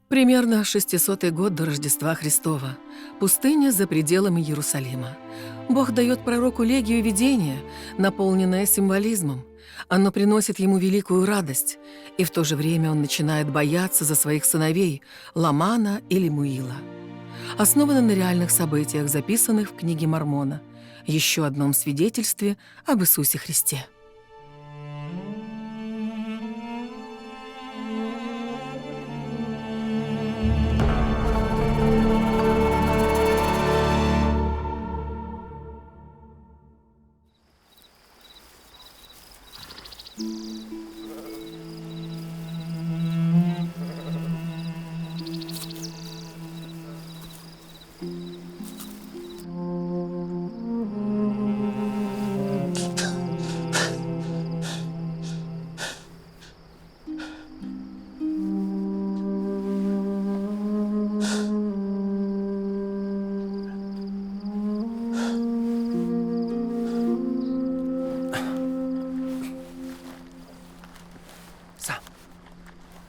Примерно 600-й год до Рождества Христова. Пустыня за пределами Иерусалима. Бог дает пророку Легию видение, наполненное символизмом. Оно приносит ему великую радость, и в то же время он начинает бояться за своих сыновей Ламана и Лемуила. Основано на реальных событиях, записанных в книге Мормона, еще одном свидетельстве об Иисусе Христе.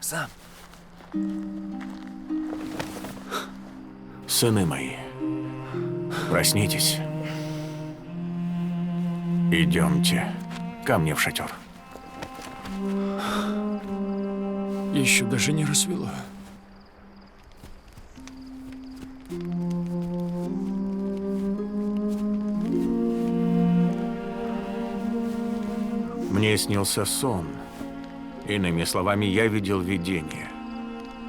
Сам. Сыны мои, проснитесь. Идемте ко мне в шатер. Еще даже не рассвело. Мне снился сон. Иными словами, я видел видение.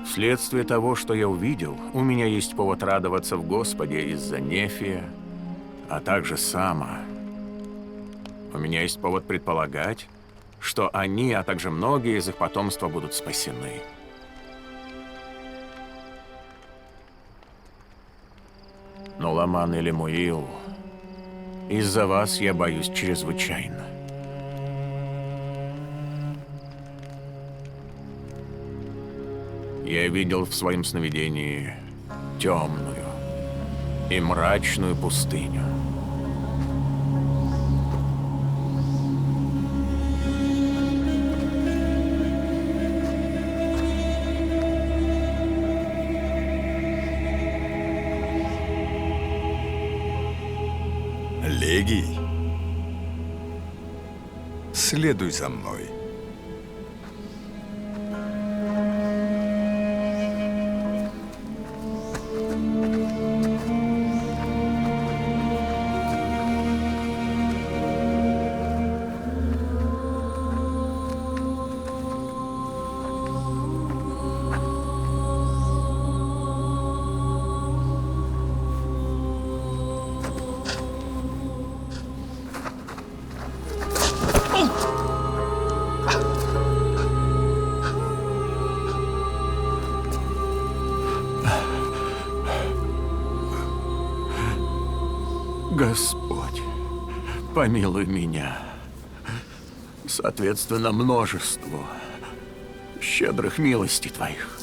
Вследствие того, что я увидел, у меня есть повод радоваться в Господе из-за Нефия, а также Сама. У меня есть повод предполагать, что они, а также многие из их потомства будут спасены. Но Ламан и Лемуил, из-за вас я боюсь чрезвычайно. Я видел в своем сновидении темную и мрачную пустыню. Легий, следуй за мной. Господь, помилуй меня, соответственно множеству щедрых милостей Твоих.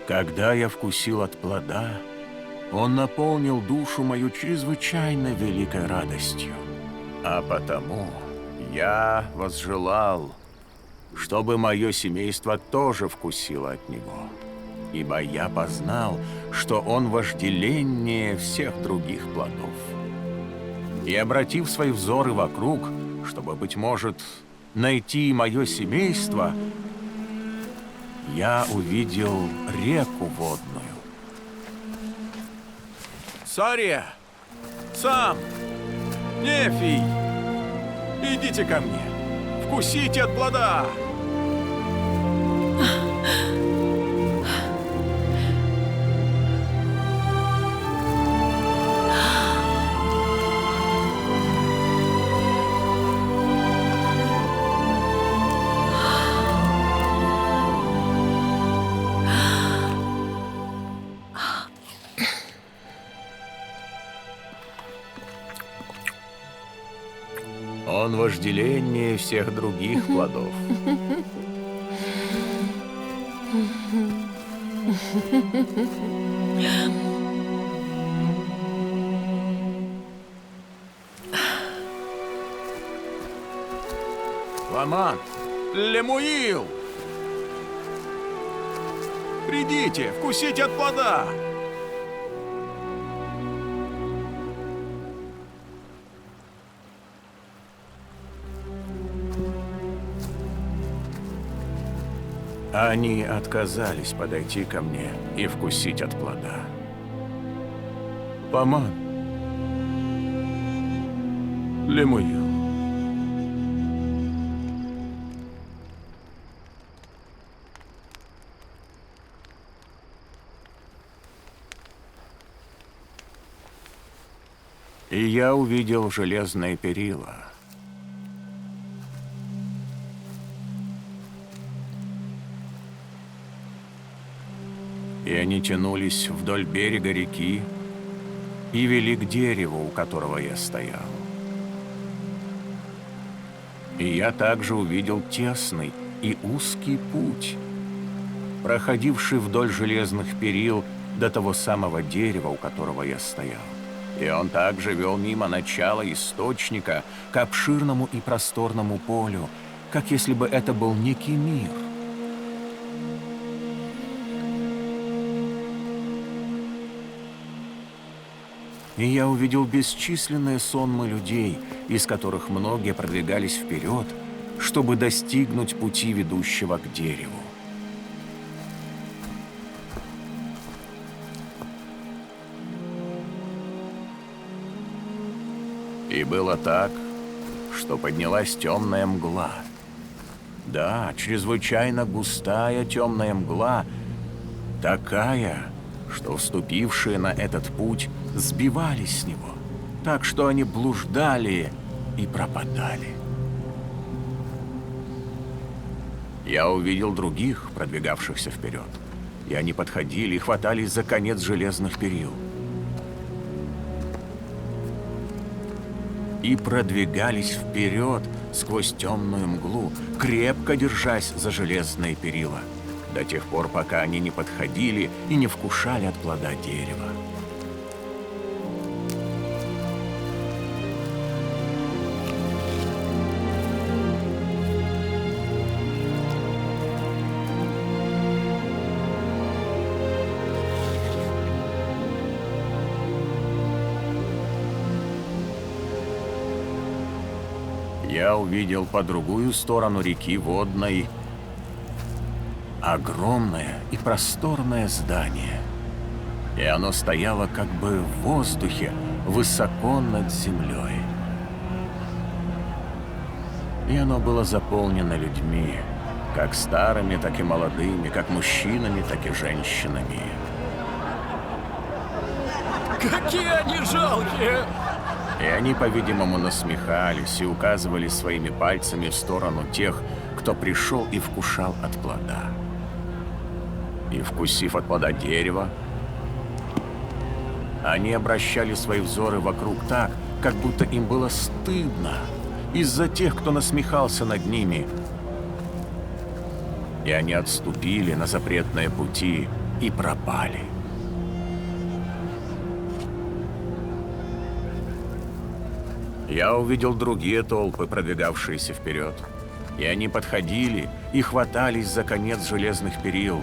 Когда я вкусил от плода, он наполнил душу мою чрезвычайно великой радостью. А потому я возжелал, чтобы мое семейство тоже вкусило от него. ибо я познал, что он вожделеннее всех других плодов. И, обратив свои взоры вокруг, чтобы, быть может, найти мое семейство, я увидел реку водную. Сария! Сам! Нефий! Идите ко мне! Вкусите от плода! Он вожделеннее всех других плодов. Ламан! Лемуил! Придите, вкусите от плода! Они отказались подойти ко мне и вкусить от плода. Поман, Лемуил. И я увидел железные перила. И они тянулись вдоль берега реки и вели к дереву, у которого я стоял. И я также увидел тесный и узкий путь, проходивший вдоль железных перил до того самого дерева, у которого я стоял. И он также вел мимо начала источника к обширному и просторному полю, как если бы это был некий мир. И я увидел бесчисленные сонмы людей, из которых многие продвигались вперед, чтобы достигнуть пути, ведущего к дереву. И было так, что поднялась темная мгла. Да, чрезвычайно густая темная мгла, такая, что вступившие на этот путь сбивались с него, так что они блуждали и пропадали. Я увидел других, продвигавшихся вперед, и они подходили и хватались за конец железных перил. И продвигались вперед сквозь темную мглу, крепко держась за железные перила, до тех пор, пока они не подходили и не вкушали от плода дерева. Я увидел по другую сторону реки водной огромное и просторное здание, и оно стояло как бы в воздухе, высоко над землей. И оно было заполнено людьми, как старыми, так и молодыми, как мужчинами, так и женщинами. Какие они жалкие! И они, по-видимому, насмехались и указывали своими пальцами в сторону тех, кто пришел и вкушал от плода. И, вкусив от плода дерева, они обращали свои взоры вокруг так, как будто им было стыдно из-за тех, кто насмехался над ними. И они отступили на запретные пути и пропали. Я увидел другие толпы, продвигавшиеся вперед, и они подходили и хватались за конец железных перил,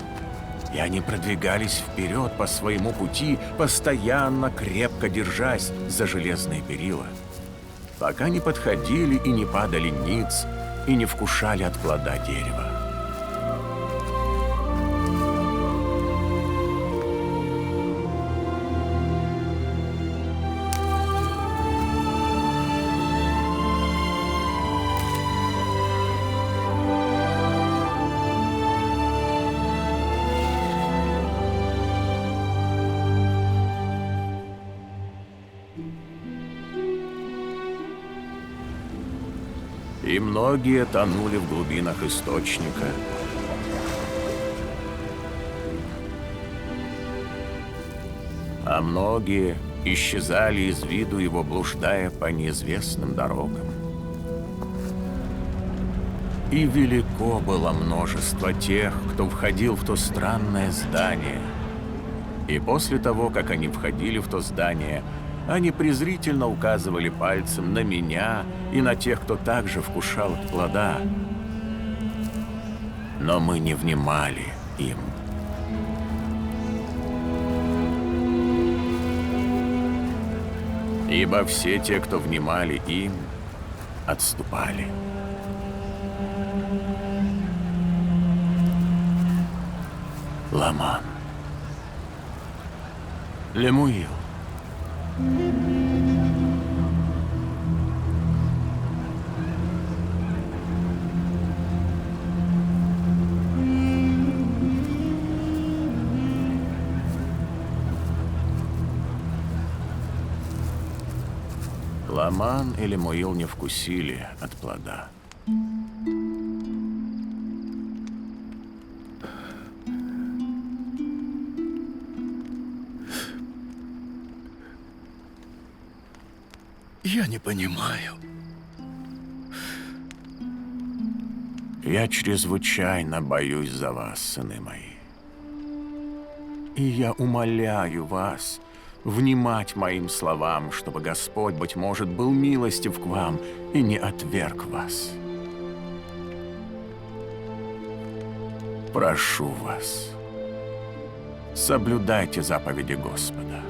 И они продвигались вперед по своему пути, постоянно крепко держась за железные перила, пока не подходили и не падали ниц, и не вкушали от плода дерева. И многие тонули в глубинах источника. А многие исчезали из виду его, блуждая по неизвестным дорогам. И велико было множество тех, кто входил в то странное здание. И после того, как они входили в то здание, они презрительно указывали пальцем на меня и на тех, кто также вкушал от плода. Но мы не внимали им. Ибо все те, кто внимали им, отступали. Ламан. Лемуил. Ламан и Лемуил не вкусили от плода. Я не понимаю. Я чрезвычайно боюсь за вас, сыны мои. И я умоляю вас внимать моим словам, чтобы Господь, быть может, был милостив к вам и не отверг вас. Прошу вас, соблюдайте заповеди Господа.